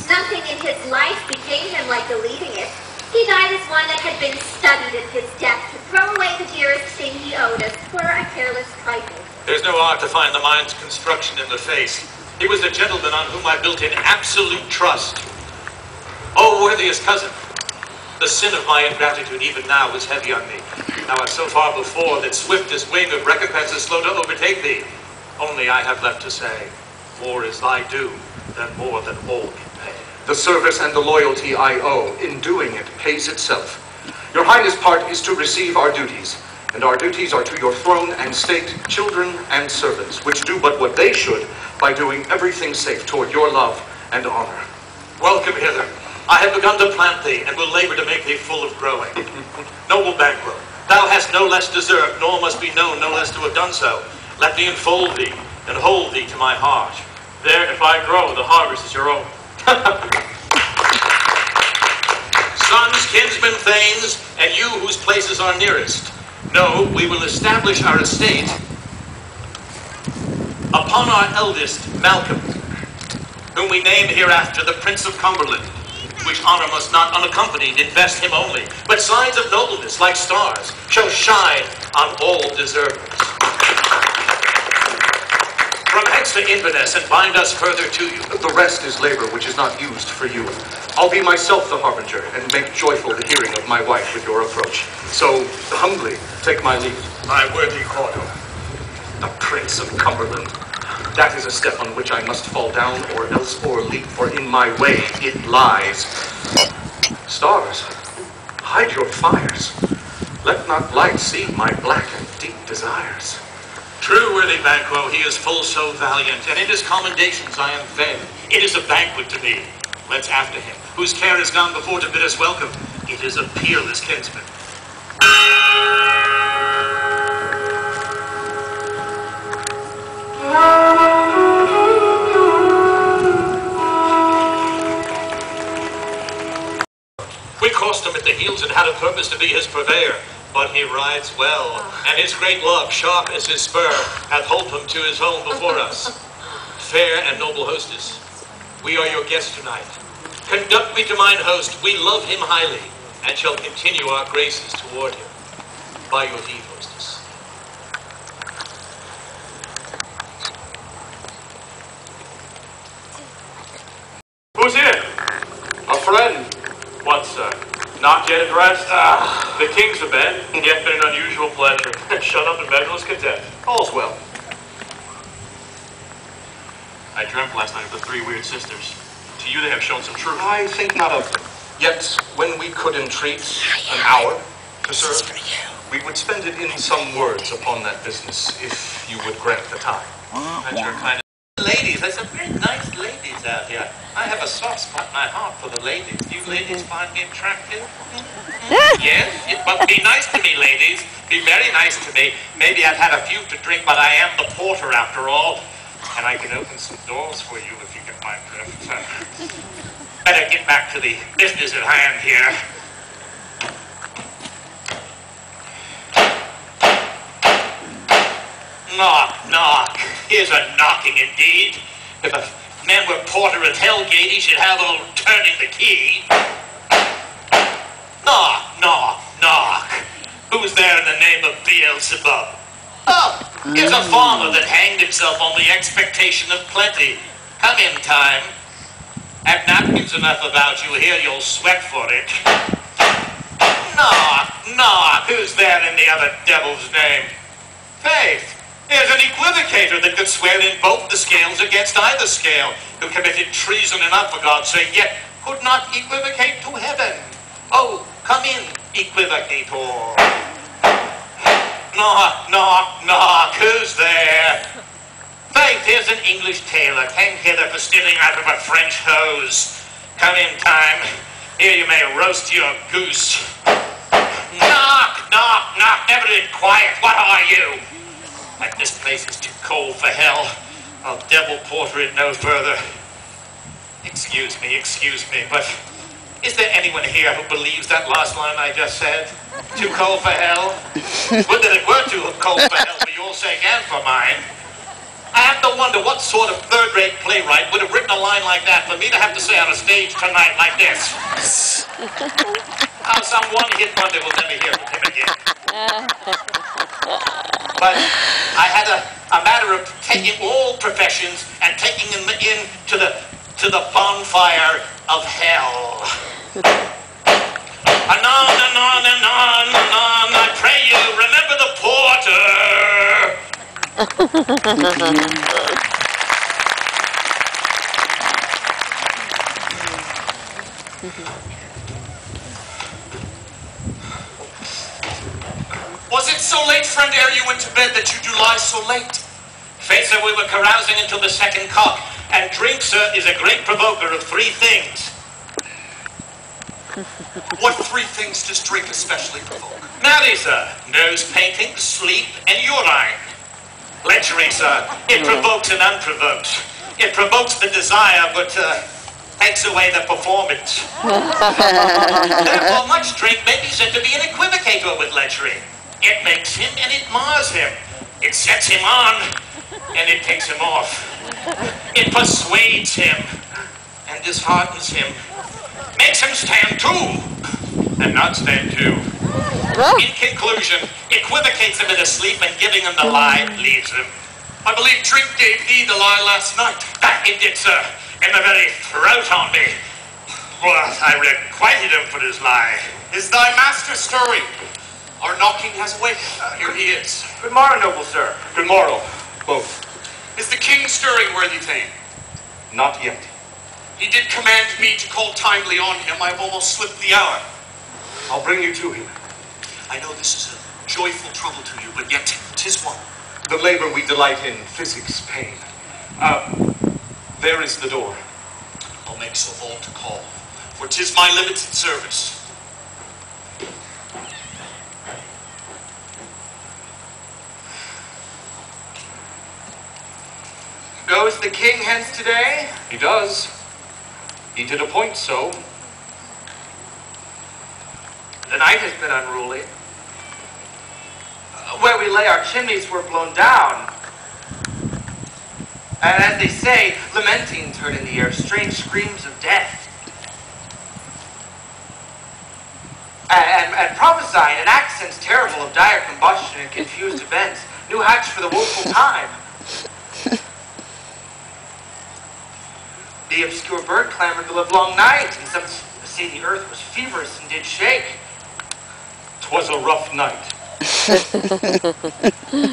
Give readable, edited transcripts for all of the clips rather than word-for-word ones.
Nothing in his life became him like deleting it. He died as one that had been studied in his death to throw away the dearest thing he owed us for a careless trifle. There's no art to find the mind's construction in the face. He was a gentleman on whom I built in absolute trust. Oh, worthiest cousin, the sin of my ingratitude even now is heavy on me. Thou art so far before that swiftest wing of recompense is slow to overtake thee. Only I have left to say, more is thy due than more than all can pay. The service and the loyalty I owe in doing it pays itself. Your Highness' part is to receive our duties, and our duties are to your throne and state, children and servants, which do but what they should by doing everything safe toward your love and honor. Welcome hither. I have begun to plant thee, and will labor to make thee full of growing. Noble Banquo, thou hast no less deserved, nor must be known no less to have done so. Let me enfold thee, and hold thee to my heart. There, if I grow, the harvest is your own. Sons, kinsmen, thanes, and you whose places are nearest, know we will establish our estate upon our eldest, Malcolm, whom we name hereafter the Prince of Cumberland, which honor must not unaccompanied invest him only, but signs of nobleness, like stars, shall shine on all deservers. From hence to Inverness, and bind us further to you. The rest is labor which is not used for you. I'll be myself the harbinger, and make joyful the hearing of my wife with your approach. So, humbly, take my leave. My worthy Cordo. The Prince of Cumberland. That is a step on which I must fall down, or else o'erleap, for in my way it lies. Stars, hide your fires. Let not light see my black and deep desires. True, worthy Banquo, he is full so valiant, and in his commendations I am fed. It is a banquet to me. Let's after him, whose care is gone before to bid us welcome. It is a peerless kinsman. We crossed him at the heels and had a purpose to be his purveyor. But he rides well, and his great love, sharp as his spur, hath holp him to his home before us. Fair and noble hostess, we are your guests tonight. Conduct me to mine host. We love him highly, and shall continue our graces toward him. By your leave, hostess. Who's here? A friend. What, sir? Not yet addressed? The king's a bed, yet been an unusual pleasure. Shut up in measureless content. All's well. I dreamt last night of the three weird sisters. To you they have shown some truth. I think not of them. Yet, when we could entreat an hour to serve, we would spend it in some words upon that business, if you would grant the time. That's your kind of... Ladies, there's some very nice ladies out here. I have a soft spot in my heart for the ladies. Do you ladies find me attractive? Yes? But be nice to me, ladies. Be very nice to me. Maybe I've had a few to drink, but I am the porter after all. And I can open some doors for you if you get my drift. Better get back to the business at hand here. Knock, knock. Here's a knocking indeed. If a man were porter at Hellgate, he should have old turning the key. Knock, knock, knock. Who's there in the name of Beelzebub? Oh, here's a farmer that hanged himself on the expectation of plenty. Come in, time. Have napkins enough about you here, you'll sweat for it. Knock, knock. Who's there in the other devil's name? Faith. Here's an equivocator that could swear in both the scales against either scale, who committed treason enough, for God's sake, yet could not equivocate to heaven. Oh, come in, equivocator. Knock, knock, knock. Who's there? Faith, here's an English tailor, came hither for stealing out of a French hose. Come in, time. Here you may roast your goose. Knock, knock, knock. Never been quiet. What are you? Like this place is too cold for hell. I'll devil porter it no further. Excuse me, but is there anyone here who believes that last line I just said? Too cold for hell? Would that it were too cold for hell for your sake and for mine. I have the wonder what sort of third-rate playwright would have written a line like that for me to have to say on a stage tonight like this. How some one-hit wonder will never hear from him again. But I had a matter of taking all professions and taking them in to the bonfire of hell. Anon, anon, anon, anon, I pray you, remember the porter. Was it so late, friend, ere you went to bed that you do lie so late? Faith, sir, we were carousing until the second cock, and drink, sir, is a great provoker of three things. What three things does drink especially provoke? Marry, sir, nose painting, sleep, and urine. Lechery, sir, it provokes and unprovokes. It provokes the desire, but takes away the performance. Therefore, much drink may be said to be an equivocator with lechery. It makes him and it mars him. It sets him on and it takes him off. It persuades him and disheartens him. Makes him stand to and not stand to. In conclusion, equivocates him into sleep and giving him the lie leaves him. I believe drink gave thee the lie last night. That it did, sir, in the very throat on me. Well, I requited him for his lie. Is thy master stirring? Our knocking has awakened. Here he is. Good morrow, noble sir. Good morrow, both. Is the king stirring, worthy thane? Not yet. He did command me to call timely on him. I have almost slipped the hour. I'll bring you to him. I know this is a joyful trouble to you, but yet 'tis one. The labor we delight in physics pain. There is the door. I'll make so bold to call, for 'tis my limited service. Goes the king hence today? He does. He did appoint so. The night has been unruly. Where we lay our chimneys were blown down. And as they say, lamentings heard in the air, strange screams of death. And prophesying in accents terrible of dire combustion and confused events, new hatch for the woeful time. The obscure bird clamored the livelong night, and some say the earth was feverous and did shake. 'Twas a rough night.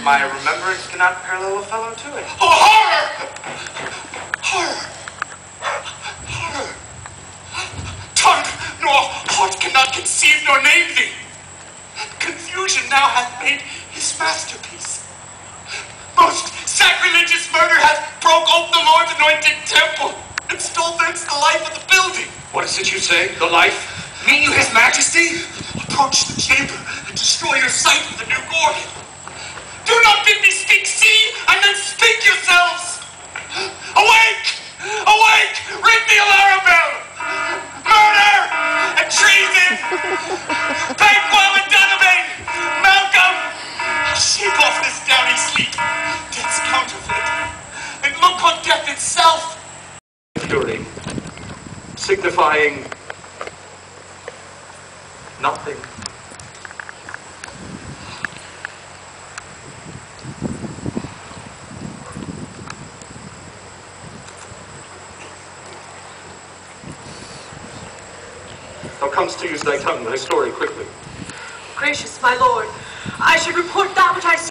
My remembrance cannot parallel a fellow to it. Oh, horror! Horror! Horror! Tongue nor heart cannot conceive nor name thee. Confusion now hath made his masterpiece. Most sacrilegious murder hath broke open the Lord's anointed temple and stole thence the life of the building. What is it you say? The life? Mean you his majesty? Approach the chamber and destroy your sight with the new gorgon. Do not bid me speak, see, and then speak yourselves. Awake! Awake! Ring the alarm bell! Murder and treason! Banquo and Donovan! Malcolm! Shake off this downy sleep, death's counterfeit, and look on death itself. Fury, signifying nothing. Thou comest to use thy tongue with a story quickly. Gracious my lord, I should report that which I